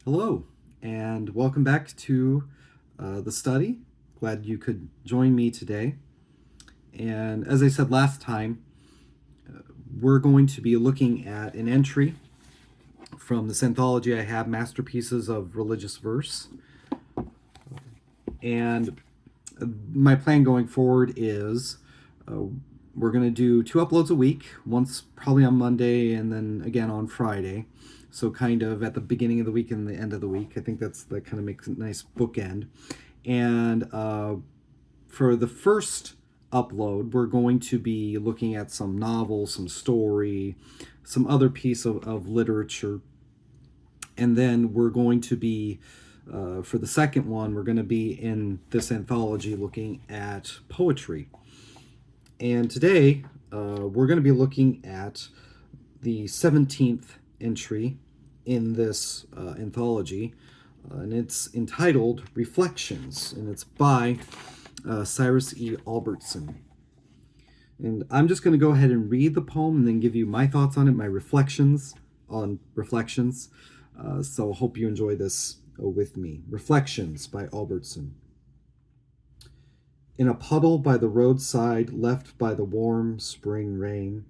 Hello, and welcome back to the study. Glad you could join me today. And as I said last time, we're going to be looking at an entry from this anthology I have, Masterpieces of Religious Verse. And my plan going forward is we're going to do 2 uploads a week, once probably on Monday and then again on Friday. So kind of at the beginning of the week and the end of the week. I think that kind of makes a nice bookend. And for the first upload, we're going to be looking at some novel, some story, some other piece of literature. And then we're going to be, for the second one, we're going to be in this anthology looking at poetry. And today, we're going to be looking at the 17th entry in this anthology, and it's entitled Reflections, and it's by Cyrus E. Albertson. And I'm just going to go ahead and read the poem and then give you my thoughts on it, my reflections on reflections. So I hope you enjoy this with me. Reflections by Albertson. In a puddle by the roadside left by the warm spring rain,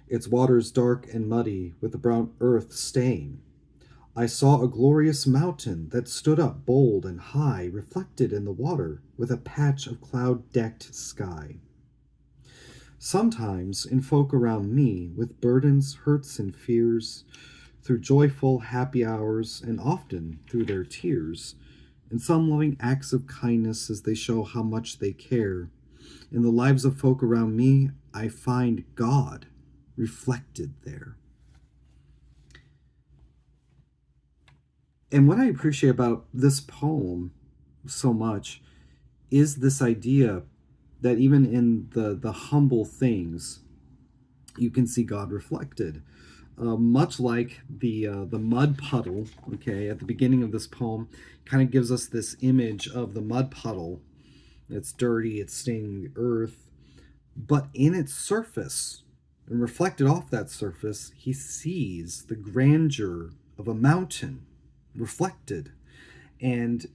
its waters dark and muddy with the brown earth stain, I saw a glorious mountain that stood up bold and high, reflected in the water with a patch of cloud-decked sky. Sometimes in folk around me, with burdens, hurts, and fears, through joyful, happy hours, and often through their tears, in some loving acts of kindness as they show how much they care, in the lives of folk around me, I find God reflected there. And what I appreciate about this poem so much is this idea that even in the humble things, you can see God reflected. Much like the mud puddle, okay, at the beginning of this poem, kind of gives us this image of the mud puddle. It's dirty, it's staining the earth, but in its surface, and reflected off that surface, he sees the grandeur of a mountain reflected, and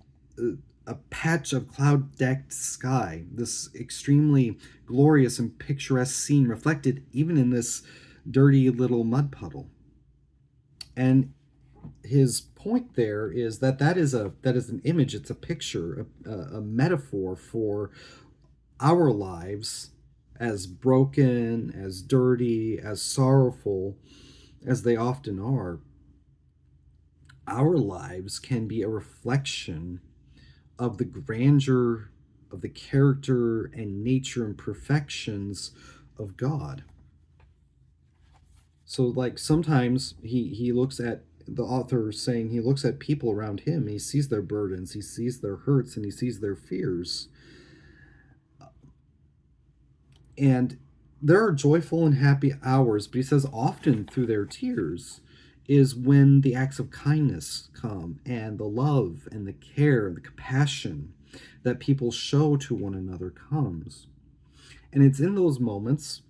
a patch of cloud-decked sky, this extremely glorious and picturesque scene reflected even in this dirty little mud puddle. And his point there is that is an image, it's a picture, a metaphor for our lives, as broken, as dirty, as sorrowful as they often are. Our lives can be a reflection of the grandeur of the character and nature and perfections of God. So like sometimes he looks at, the author saying, he looks at people around him, he sees their burdens, he sees their hurts, and he sees their fears. And there are joyful and happy hours, but he says often through their tears is when the acts of kindness come, and the love and the care and the compassion that people show to one another comes. And it's in those moments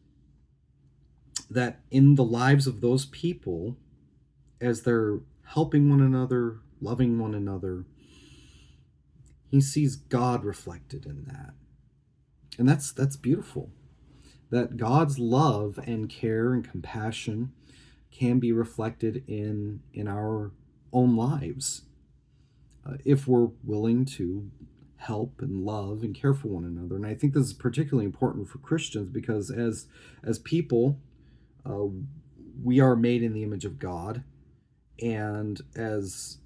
that in the lives of those people, as they're helping one another, loving one another, he sees God reflected in that. And that's beautiful. That God's love and care and compassion can be reflected in our own lives, if we're willing to help and love and care for one another. And I think this is particularly important for Christians because as people, we are made in the image of God, and as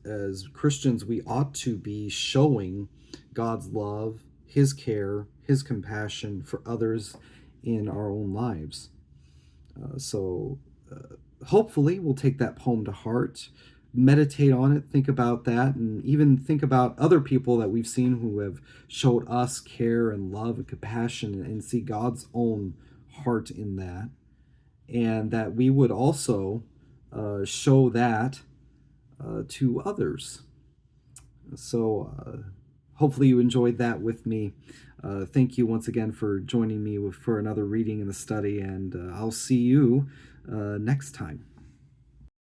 Christians, we ought to be showing God's love, his care, his compassion for others in our own lives. So hopefully we'll take that poem to heart, meditate on it, think about that, and even think about other people that we've seen who have showed us care and love and compassion, and see God's own heart in that, and that we would also show that to others. So hopefully you enjoyed that with me. Thank you once again for joining me for another reading in the study, and I'll see you next time.